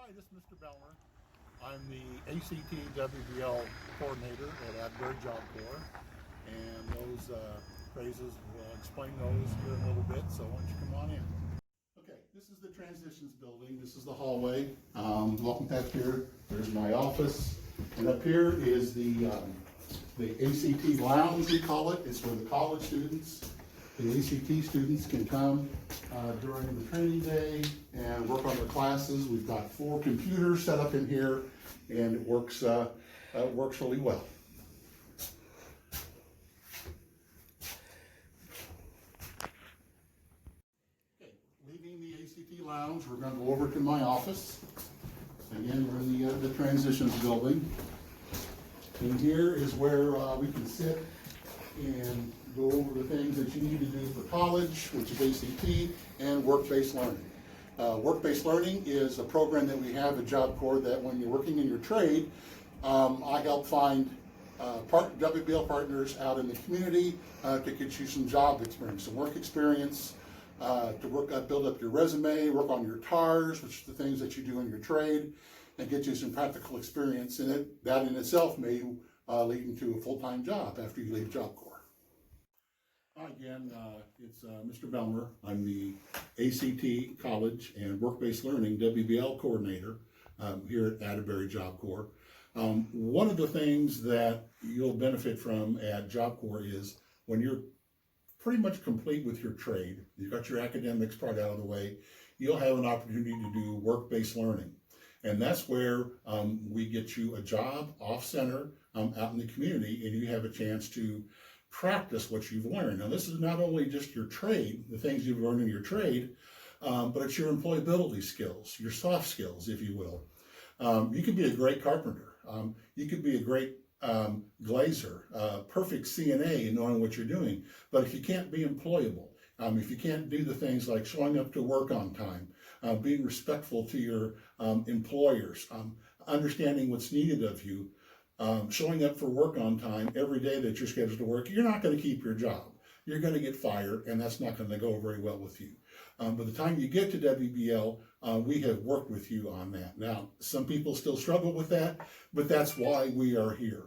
Hi, this is Mr. Bealmear. I'm the ACT WBL coordinator at Asbury Job Corps, and those phrases, we'll explain those here in a little bit, so why don't you come on in. Okay, this is the transitions building. This is the hallway. Welcome back here. There's my office, and up here is the ACT lounge, we call it. It's where the college students, the ACT students can come during the training day and work on their classes. We've got 4 computers set up in here, and it works really well. Okay, leaving the ACT lounge, we're going to go over to my office. Again, we're in the transitions building. And here is where we can sit and go over the things that you need to do for college, which is ACT, and work-based learning. Work-based learning is a program that we have at Job Corps that when you're working in your trade, I help find WBL partners out in the community to get you some job experience, some work experience, to build up your resume, work on your TARs, which are the things that you do in your trade, and get you some practical experience in it. That in itself may lead into a full-time job after you leave Job Corps. Hi again, it's Mr. Bealmear. I'm the ACT College and Work-Based Learning WBL coordinator here at Asbury Job Corps. One of the things that you'll benefit from at Job Corps is when you're pretty much complete with your trade, you've got your academics part out of the way, you'll have an opportunity to do work-based learning. And that's where we get you a job off-center out in the community, and you have a chance to practice what you've learned. Now, this is not only just your trade, the things you've learned in your trade, but it's your employability skills, your soft skills, if you will. You could be a great carpenter. You could be a great glazer, perfect CNA in knowing what you're doing. But if you can't be employable, if you can't do the things like showing up to work on time, being respectful to your employers, understanding what's needed of you, showing up for work on time every day that you're scheduled to work, you're not going to keep your job. You're going to get fired, and that's not going to go very well with you. By the time you get to WBL, we have worked with you on that. Now, some people still struggle with that, but that's why we are here.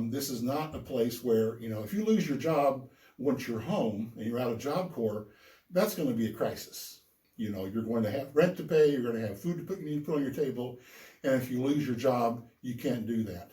This is not a place where, if you lose your job once you're home and you're out of Job Corps, that's going to be a crisis. You're going to have rent to pay, you're going to have food you need to put on your table, and if you lose your job, you can't do that.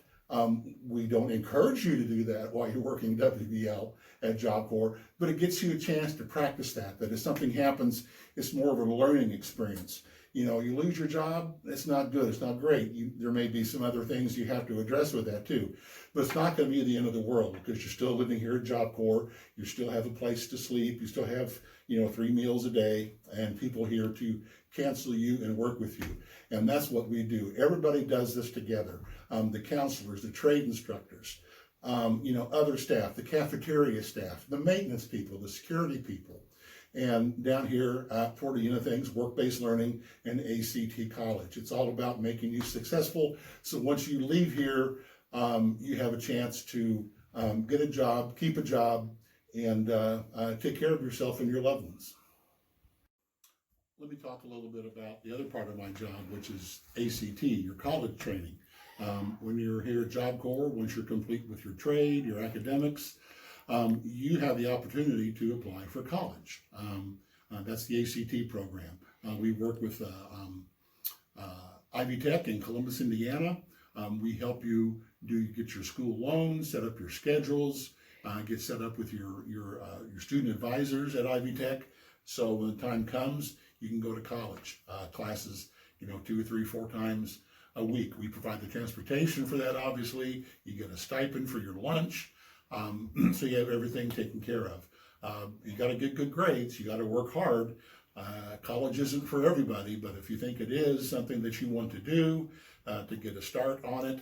We don't encourage you to do that while you're working WBL at Job Corps, but it gets you a chance to practice that if something happens, it's more of a learning experience. You lose your job, it's not good, it's not great. There may be some other things you have to address with that too, but it's not going to be the end of the world because you're still living here at Job Corps, you still have a place to sleep, you still have 3 meals a day, and people here to cancel you and work with you. And that's what we do. Everybody does this together. The counselors, the trade instructors, other staff, the cafeteria staff, the maintenance people, the security people. And down here for the things, work-based learning and ACT College. It's all about making you successful. So once you leave here, you have a chance to get a job, keep a job, and take care of yourself and your loved ones. Let me talk a little bit about the other part of my job, which is ACT, your college training. When you're here at Job Corps, once you're complete with your trade, your academics, you have the opportunity to apply for college. That's the ACT program. We work with Ivy Tech in Columbus, Indiana. We help you get your school loans, set up your schedules, get set up with your student advisors at Ivy Tech. So when the time comes, you can go to college classes, 2, 3, 4 times a week. We provide the transportation for that, obviously. You get a stipend for your lunch. So you have everything taken care of. You got to get good grades. You got to work hard. College isn't for everybody, but if you think it is something that you want to do to get a start on it,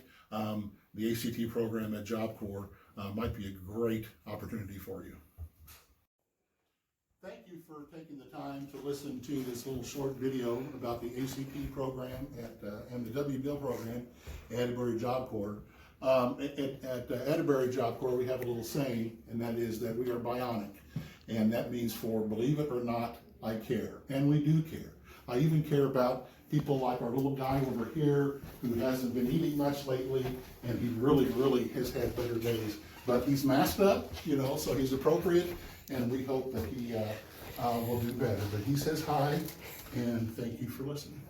the ACT program at Job Corps might be a great opportunity for you. Thank you for taking the time to listen to this little short video about the ACT program and the WBL program at Asbury Job Corps. At Asbury Job Corps, we have a little saying, and that is that we are bionic. And that means for believe it or not, I care. And we do care. I even care about people like our little guy over here who hasn't been eating much lately, and he really has had better days. But he's masked up, you know, so he's appropriate, and we hope that he will do better. But he says hi, and thank you for listening.